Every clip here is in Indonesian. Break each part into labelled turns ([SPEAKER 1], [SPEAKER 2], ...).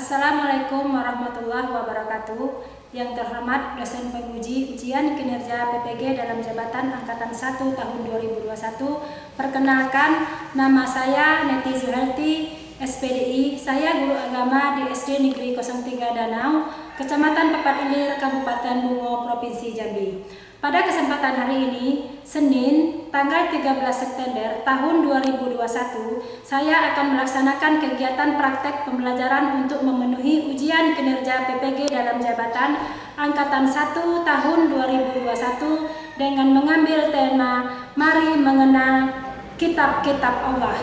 [SPEAKER 1] Assalamualaikum warahmatullahi wabarakatuh. Yang terhormat dosen penguji ujian kinerja PPG dalam jabatan angkatan 1 tahun 2021. Perkenalkan, nama saya Neti Zuhalti, SPDI. Saya guru agama di SD Negeri 03 Danau, Kecamatan Papat Ilir, Kabupaten Bungo, Provinsi Jambi. Pada kesempatan hari ini, Senin, tanggal 13 September tahun 2021, saya akan melaksanakan kegiatan praktek pembelajaran untuk memenuhi ujian kinerja PPG dalam jabatan angkatan 1 tahun 2021 dengan mengambil tema Mari Mengenal Kitab-Kitab Allah.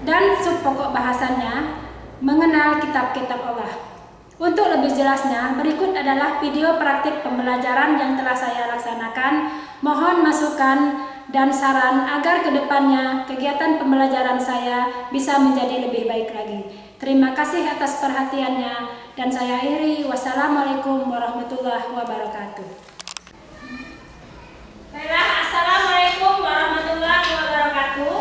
[SPEAKER 1] Dan subpokok bahasannya, mengenal kitab-kitab Allah. Untuk lebih jelasnya, berikut adalah video praktik pembelajaran yang telah saya laksanakan. Mohon masukan dan saran agar kedepannya kegiatan pembelajaran saya bisa menjadi lebih baik lagi. Terima kasih atas perhatiannya dan saya akhiri. Wassalamualaikum warahmatullahi wabarakatuh. Baiklah, assalamualaikum warahmatullahi wabarakatuh.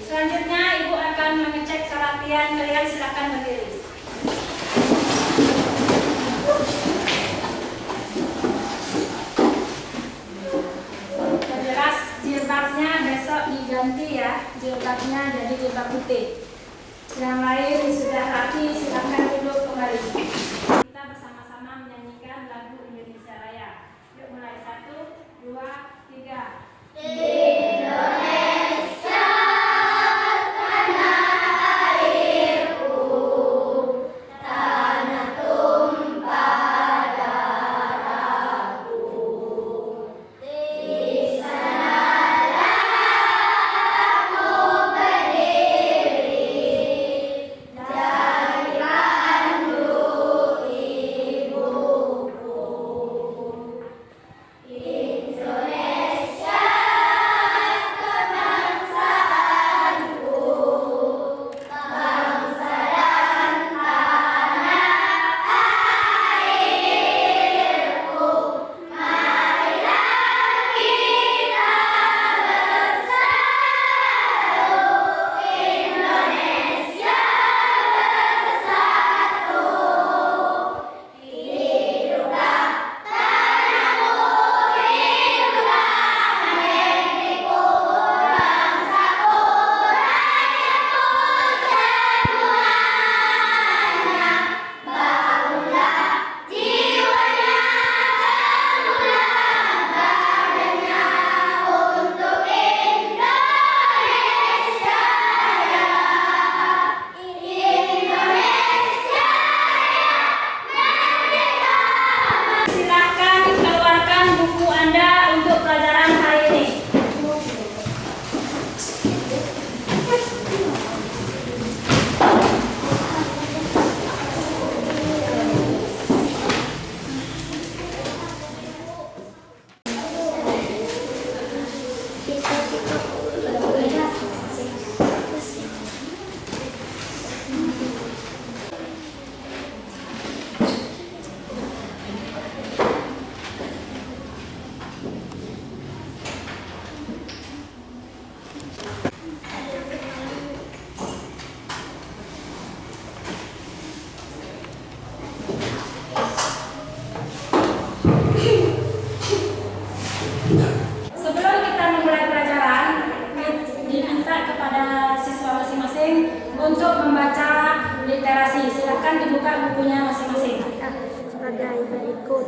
[SPEAKER 1] Selanjutnya Ibu akan mengecek kerapian kalian, silakan berdiri. Jelas jilbabnya besok diganti ya, jilbabnya jadi jilbab putih. Yang lain sudah rapi, silakan duduk kembali. Kita bersama-sama menyanyikan lagu Indonesia Raya. Yuk mulai 1, 2, 3. Sebelum kita memulai pelajaran, diminta kepada siswa masing-masing untuk membaca literasi. Silakan dibuka bukunya masing-masing.
[SPEAKER 2] Sebagai berikut.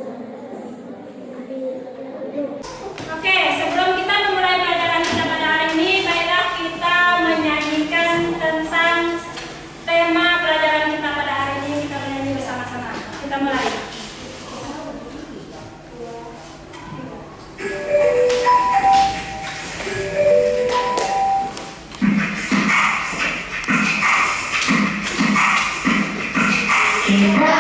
[SPEAKER 1] Oke, sebelum kita memulai pelajaran kita pada hari ini, baiklah kita menyanyikan tentang tema pelajaran kita pada hari ini. Kita menyanyi bersama-sama. Kita mulai.
[SPEAKER 3] Kita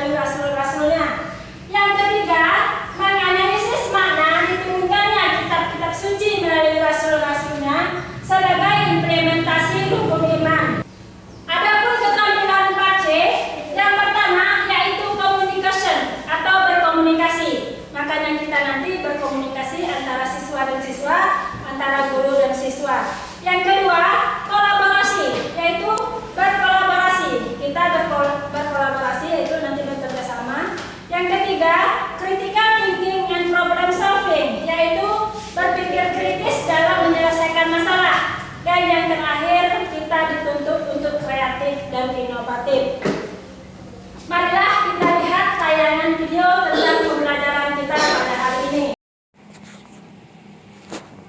[SPEAKER 1] melalui rasul-rasulnya. Yang ketiga, menganalisis makna diturunkannya kitab-kitab suci melalui rasul-rasulnya sebagai implementasi hukum iman. Adapun keterampilan 4C, yang pertama yaitu communication atau berkomunikasi. Makanya kita nanti berkomunikasi antara siswa dan siswa, antara guru dan siswa. Yang kedua, kolaborasi, yaitu berkolaborasi. Kita berkolaborasi, yaitu nanti bekerja sama. Yang ketiga, critical thinking and problem solving, yaitu berpikir kritis dalam menyelesaikan masalah. Dan yang terakhir, kita dituntut untuk kreatif dan inovatif. Marilah kita lihat tayangan video tentang pembelajaran kita pada hari ini.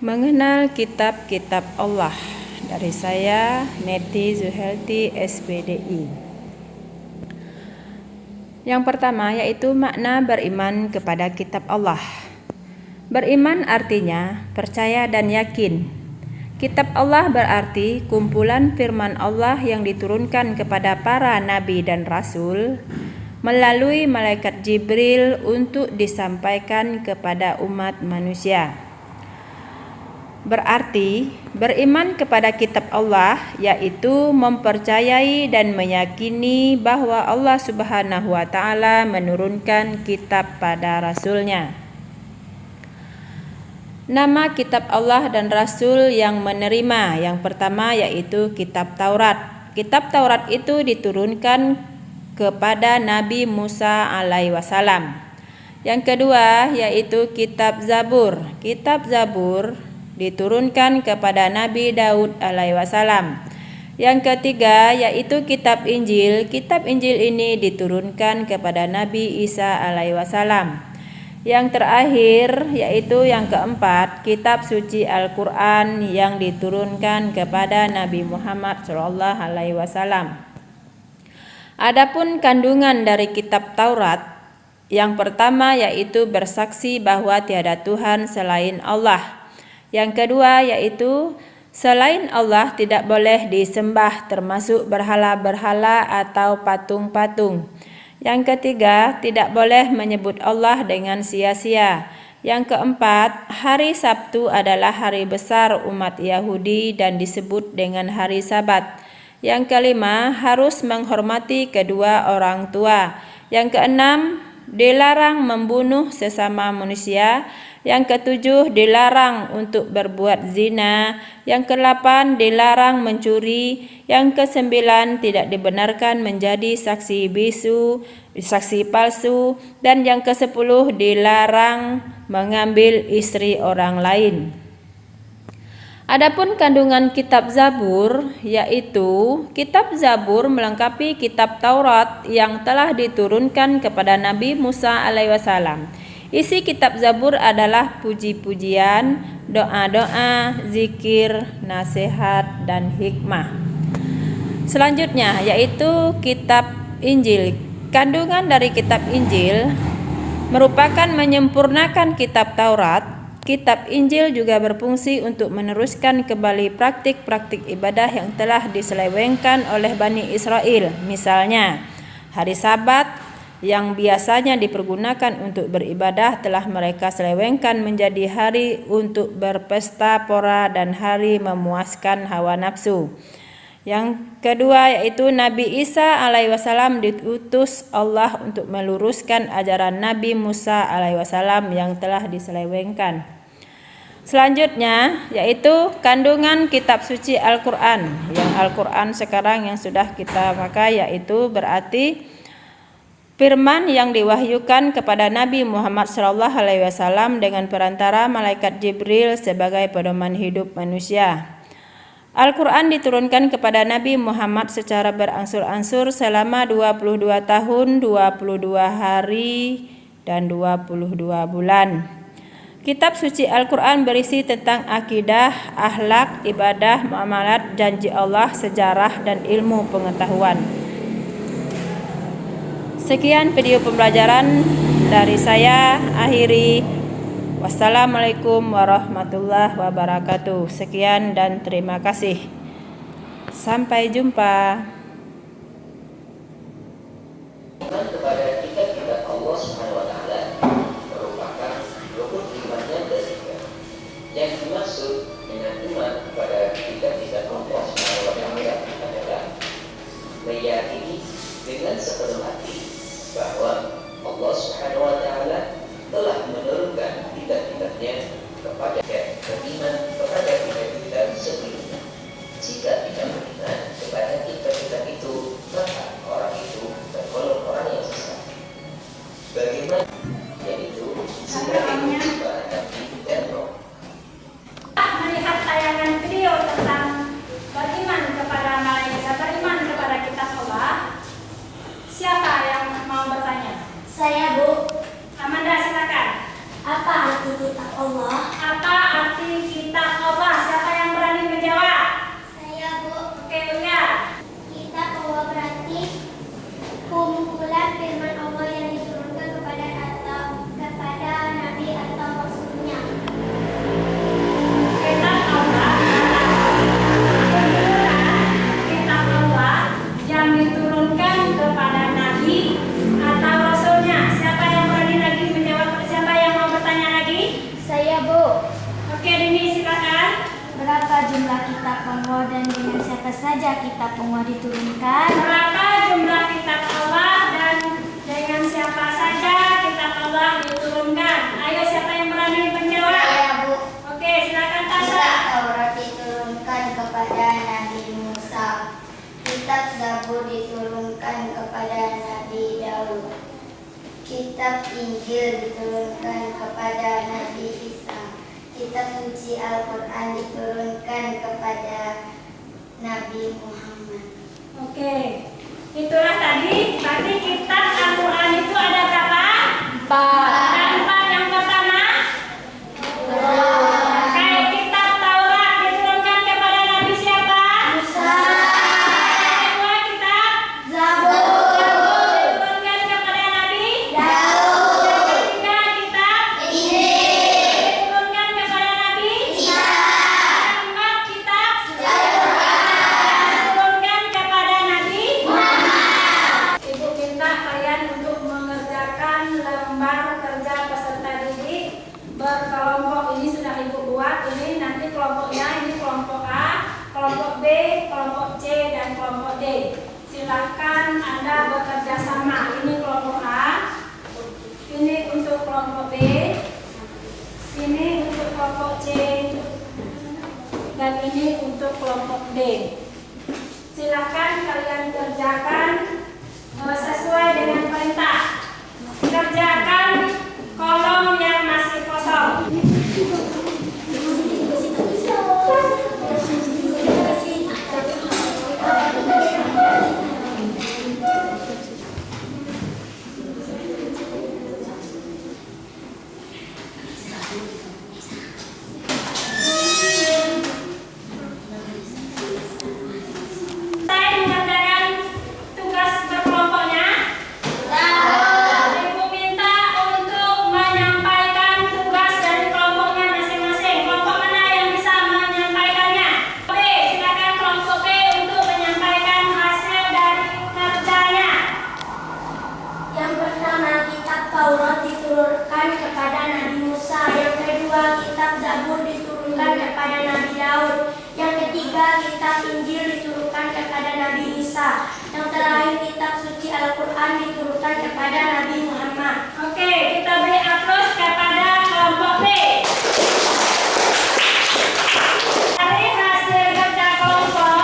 [SPEAKER 3] Mengenal kitab-kitab Allah, dari saya Neti Zuhelti SPDI. Yang pertama yaitu makna beriman kepada kitab Allah. Beriman artinya percaya dan yakin. Kitab Allah berarti kumpulan firman Allah yang diturunkan kepada para nabi dan rasul melalui malaikat Jibril untuk disampaikan kepada umat manusia. Berarti beriman kepada kitab Allah yaitu mempercayai dan meyakini bahwa Allah Subhanahu wa taala menurunkan kitab pada rasulnya. Nama kitab Allah dan rasul yang menerima yang pertama yaitu kitab Taurat. Kitab Taurat itu diturunkan kepada Nabi Musa alaihi wasallam. Yang kedua yaitu kitab Zabur. Kitab Zabur diturunkan kepada Nabi Daud alaihi wasallam. Yang ketiga yaitu kitab Injil. Kitab Injil ini diturunkan kepada Nabi Isa alaihi wasallam. Yang terakhir yaitu yang keempat, kitab suci Al-Qur'an yang diturunkan kepada Nabi Muhammad sallallahu alaihi wasallam. Adapun kandungan dari kitab Taurat, yang pertama yaitu bersaksi bahwa tiada Tuhan selain Allah. Yang kedua yaitu selain Allah tidak boleh disembah, termasuk berhala-berhala atau patung-patung. Yang ketiga, tidak boleh menyebut Allah dengan sia-sia. Yang keempat, hari Sabtu adalah hari besar umat Yahudi dan disebut dengan hari Sabat. Yang kelima, harus menghormati kedua orang tua. Yang keenam, dilarang membunuh sesama manusia. Yang ketujuh, dilarang untuk berbuat zina. Yang kedelapan, dilarang mencuri. Yang kesembilan, tidak dibenarkan menjadi saksi bisu, saksi palsu. Dan yang kesepuluh, dilarang mengambil istri orang lain. Adapun kandungan kitab Zabur, yaitu kitab Zabur melengkapi kitab Taurat yang telah diturunkan kepada Nabi Musa alaihi wasallam. Isi kitab Zabur adalah puji-pujian, doa-doa, zikir, nasihat, dan hikmah. Selanjutnya yaitu kitab Injil. Kandungan dari kitab Injil merupakan menyempurnakan kitab Taurat. Kitab Injil juga berfungsi untuk meneruskan kembali praktik-praktik ibadah yang telah diselewengkan oleh Bani Israel. Misalnya, hari Sabat yang biasanya dipergunakan untuk beribadah telah mereka selewengkan menjadi hari untuk berpesta pora dan hari memuaskan hawa nafsu. Yang kedua yaitu Nabi Isa alaihi wasallam diutus Allah untuk meluruskan ajaran Nabi Musa alaihi wasallam yang telah diselewengkan. Selanjutnya yaitu kandungan kitab suci Al-Qur'an. Yang Al-Qur'an sekarang yang sudah kita pakai yaitu berarti firman yang diwahyukan kepada Nabi Muhammad SAW dengan perantara malaikat Jibril sebagai pedoman hidup manusia. Al-Quran diturunkan kepada Nabi Muhammad secara berangsur-angsur selama 22 tahun, 22 hari, dan 22 bulan. Kitab suci Al-Quran berisi tentang akidah, akhlak, ibadah, muamalat, janji Allah, sejarah, dan ilmu pengetahuan. Sekian video pembelajaran dari saya, akhiri. Wassalamualaikum warahmatullahi wabarakatuh. Sekian dan terima kasih. Sampai jumpa.
[SPEAKER 4] Kepada meyakini dengan sepenuh hati bahwa Allah Subhanahu wa Ta'ala telah menurunkan kitab-kitabnya kepada beriman kepada kitab-kitab sebelumnya. Jika tidak beriman kepada kitab-kitab itu, maka orang itu tergolong orang yang sesat. Bagaimana? Yaitu sebagai para nabi dan roh.
[SPEAKER 1] Melihat tayangan video tentang beriman kepada malaikat, beriman kepada kitab Allah, siapa yang mau bertanya?
[SPEAKER 2] Saya, Bu.
[SPEAKER 1] Amanda, silakan.
[SPEAKER 2] Apa arti kitab Allah?
[SPEAKER 1] Apa arti kitab Allah? Siapa yang berani menjawab?
[SPEAKER 2] Saya, Bu.
[SPEAKER 1] Oke, Uya.
[SPEAKER 2] Kitab Allah berarti kumpulan firman Allah yang diturunkan kepada nabi atau rasulnya.
[SPEAKER 1] Kitab Allah adalah kitab Allah yang diturunkan kepada nabi atau rasulnya. Siapa yang berani lagi menjawab? Siapa yang mau bertanya lagi?
[SPEAKER 2] Saya, Bu.
[SPEAKER 1] Oke, Dini, silakan.
[SPEAKER 2] Berapa jumlah kitab Allah dan dengan siapa saja kitab Allah diturunkan?
[SPEAKER 1] Berapa jumlah kitab Allah dan dengan siapa saja kitab Allah diturunkan? Ayo, siapa yang berani menjawab?
[SPEAKER 2] Saya, Bu.
[SPEAKER 1] Oke, silakan Tasya.
[SPEAKER 2] Kitab Taurat diturunkan kepada Nabi Musa. Kitab Zabur diturunkan kepada Nabi Daud. Kitab Injil diturunkan kepada Nabi Isa. Kitab suci Al-Quran diturunkan kepada Nabi Muhammad.
[SPEAKER 1] Oke, itulah tadi. Berarti kitab Al-Quran itu ada berapa? 4. Dan 4 yang pertama? Oke, kitab Taurat diturunkan kepada Nabi siapa?
[SPEAKER 2] Musa.
[SPEAKER 1] Yang kedua, kitab
[SPEAKER 2] Zabur.
[SPEAKER 1] diturunkan kepada Nabi
[SPEAKER 2] Daud.
[SPEAKER 1] Yang ketiga, kitab
[SPEAKER 2] Injil.
[SPEAKER 1] diturunkan kepada Nabi
[SPEAKER 2] Isa.
[SPEAKER 1] Yang keempat, kitab diturunkan kepada Nabi
[SPEAKER 2] Muhammad.
[SPEAKER 1] Ibu minta kalian untuk mengerjakan lembar kerja peserta didik berkelompok. Ini sudah Ibu buat. Ini nanti kelompoknya, ini kelompok A, kelompok B, kelompok C, dan kelompok D. Silahkan Anda bekerja sama. Ini kelompok A, ini untuk kelompok B, ini untuk kelompok C, dan ini untuk kelompok D. Silahkan kalian kerjakan sesuai dengan perintah. Kerjakan kolom yang masih kosong. Saya mengerjakan tugas berkelompoknya. Ibu minta untuk menyampaikan tugas dari kelompoknya masing-masing. Kelompok mana yang bisa menyampaikannya? Oke, silakan kelompok B untuk menyampaikan hasil dari kerjanya.
[SPEAKER 2] Yang pertama, kitab Taurat diturunkan kepada Nabi Musa. Yang kedua, kitab Zabur diturunkan kepada Nabi Daud. Yang ketiga, kitab Injil diturunkan kepada Nabi Isa. Yang terakhir, kitab suci Al-Quran diturunkan kepada Nabi Muhammad.
[SPEAKER 1] Oke, kita beri aplaus kepada kelompok B. Dari hasil kerja kelompok.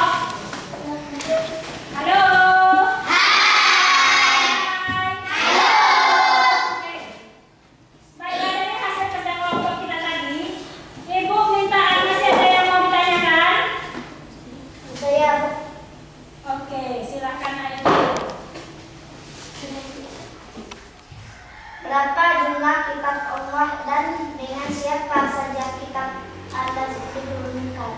[SPEAKER 1] Halo. Hai. Halo. Oke. Baiklah, dari hasil kerja kelompok kita tadi, Ibu minta masih ada yang mau ditanyakan?
[SPEAKER 2] Saya
[SPEAKER 1] Oke, silakan Ayu.
[SPEAKER 2] berapa jumlah kitab Allah dan dengan siapa saja kitab Allah diturunkan?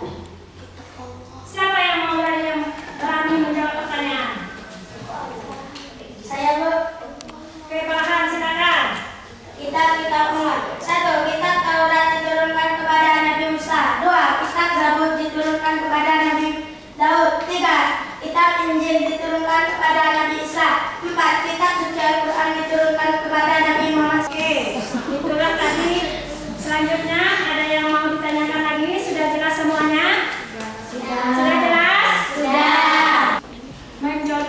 [SPEAKER 1] Siapa yang mau berani menjawab pertanyaan?
[SPEAKER 2] Saya, Bu.
[SPEAKER 1] Oke, Farhan, silakan.
[SPEAKER 2] Kitab Allah. 1. Kitab Taurat diturunkan kepada Nabi Musa. 2. Kitab Zabur diturunkan kepada Nabi Daud. 3. Kitab Injil diturunkan kepada Nabi Isa. 4. Kitab suci Al-Quran diturunkan kepada Nabi Muhammad.
[SPEAKER 1] Oke, itulah tadi. Selanjutnya ada yang mau ditanyakan lagi? Sudah jelas semuanya? Sudah jelas?
[SPEAKER 2] Sudah.
[SPEAKER 1] Mencoba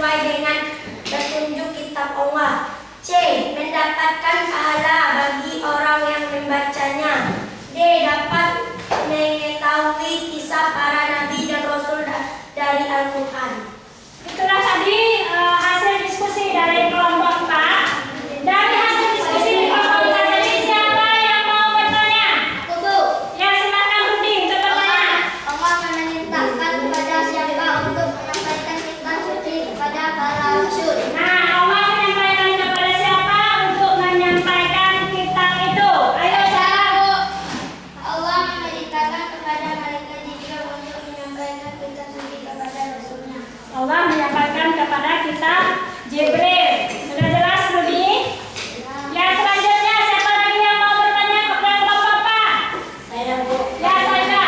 [SPEAKER 2] sesuai dengan petunjuk kitab Allah. C. Mendapatkan pahala bagi orang yang membacanya. D. Dapat mengetahui kisah para nabi dan rasul dari Al-Quran.
[SPEAKER 1] Itulah tadi hasil diskusi dari kelompok 4. Dari hasil diskusi di kelompok 4 tadi, siapa yang mau bertanya?
[SPEAKER 2] Bu.
[SPEAKER 1] Ya, silakan Rudi untuk bertanya.
[SPEAKER 2] Allah memerintahkan kepada siapa untuk menyampaikan kitab suci kepada para rasul.
[SPEAKER 1] Nah, Allah menyampaikan kepada siapa untuk menyampaikan kitab itu? Ayo siapa?
[SPEAKER 2] Allah memerintahkan kepada malaikat Jibril untuk menyampaikan kitab suci kepada rasulnya.
[SPEAKER 1] Allah menyampaikan kepada kitab Jibril. Sudah jelas Rudi? Ya, selanjutnya siapa lagi yang mau bertanya kepada kelompok apa?
[SPEAKER 2] Saya, Bu.
[SPEAKER 1] Ya, saya.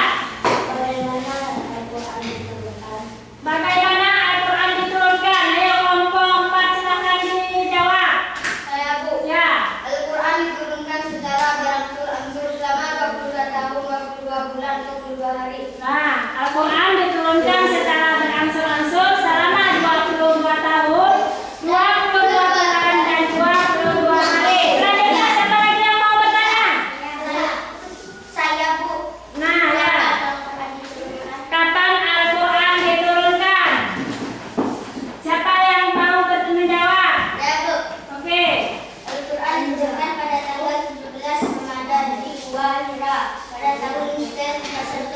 [SPEAKER 2] Bagaimana Al-Quran diturunkan?
[SPEAKER 1] Bagaimana Al-Quran diturunkan? Ayo kelompok 4 silahkan dijawab.
[SPEAKER 2] Saya, Bu.
[SPEAKER 1] Ya.
[SPEAKER 2] Al-Quran diturunkan secara berangsur-angsur selama 22 tahun, 22 bulan, 22 hari.
[SPEAKER 1] Nah, Al-Quran diturunkan secara berangsur-angsur selama 22 tahun, 22 bulan dan 22 hari. Selanjutnya siapa lagi yang mau bertanya?
[SPEAKER 2] Saya, Bu.
[SPEAKER 1] Nah, ya.
[SPEAKER 2] Al-Quran diturunkan.
[SPEAKER 1] Kapan Al-Quran diturunkan? Siapa yang mau menjawab?
[SPEAKER 2] Saya, Bu.
[SPEAKER 1] Oke.
[SPEAKER 2] Al-Quran diturunkan pada tanggal 17 Ramadan di Gua Hira pada tahun ke-1.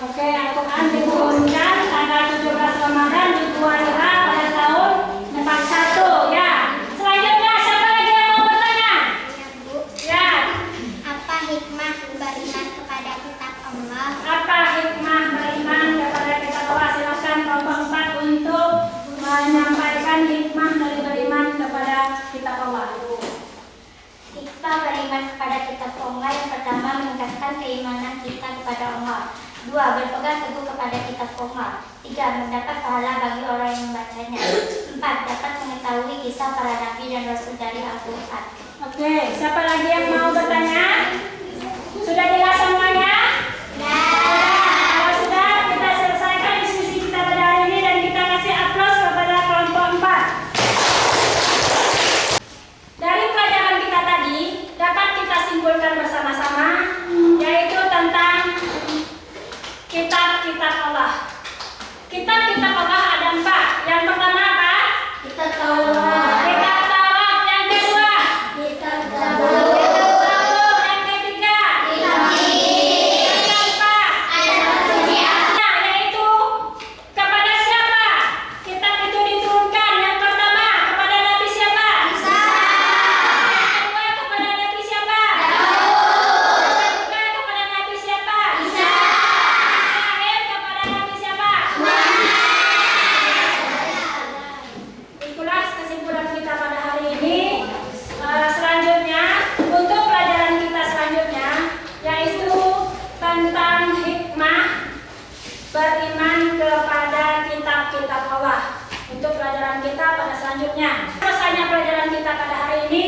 [SPEAKER 1] Oke, Al-Quran diturunkan tanggal 17 Ramadan di Gua Hira pada tahun 41. Ya. Selanjutnya siapa lagi yang mau bertanya?
[SPEAKER 2] Bu.
[SPEAKER 1] Ya.
[SPEAKER 2] Apa hikmah beriman kepada kitab Allah?
[SPEAKER 1] Apa hikmah beriman kepada kitab Allah? Silakan kelompok 4 untuk menyampaikan hikmah dari beriman kepada kitab Allah.
[SPEAKER 2] Hikmah beriman kepada kitab Allah yang pertama meningkatkan keimanan kita kepada Allah. 2. Berpegang teguh kepada kitab Allah. 3. Mendapat pahala bagi orang yang membacanya. 4. Dapat mengetahui kisah para nabi dan rasul dari Al-Quran.
[SPEAKER 1] Oke, siapa lagi yang mau bertanya? Sudah jelas semuanya? Kalau sudah, kita selesaikan diskusi kita pada hari ini dan kita kasih aplaus kepada kelompok 4. Dari pelajaran kita tadi, dapat kita simpulkan bersama-sama, yaitu tentang kitab-kitab Allah. Kitab-kitab Allah ada 4. Yang pertama apa?
[SPEAKER 2] Kitab Taurat.
[SPEAKER 1] Kitab Taurat. Yang kedua?
[SPEAKER 2] Kitab
[SPEAKER 1] Zabur. Yang ketiga?
[SPEAKER 2] Kitab
[SPEAKER 1] Yang keempat? Nah, yaitu kepada siapa kitab itu diturunkan? Yang pertama kepada Nabi siapa?
[SPEAKER 2] Isa.
[SPEAKER 1] Yang kedua kepada Nabi siapa? Yang ketiga kepada Nabi siapa?
[SPEAKER 2] Isa.
[SPEAKER 1] Yang terakhir kepada Nabi siapa? Itulah kesimpulan kita pada hari ini. Selanjutnya, untuk pelajaran kita selanjutnya, yaitu tentang hikmah beriman kepada kitab-kitab Allah. Untuk pelajaran kita pada selanjutnya. Selesainya pelajaran kita pada hari ini,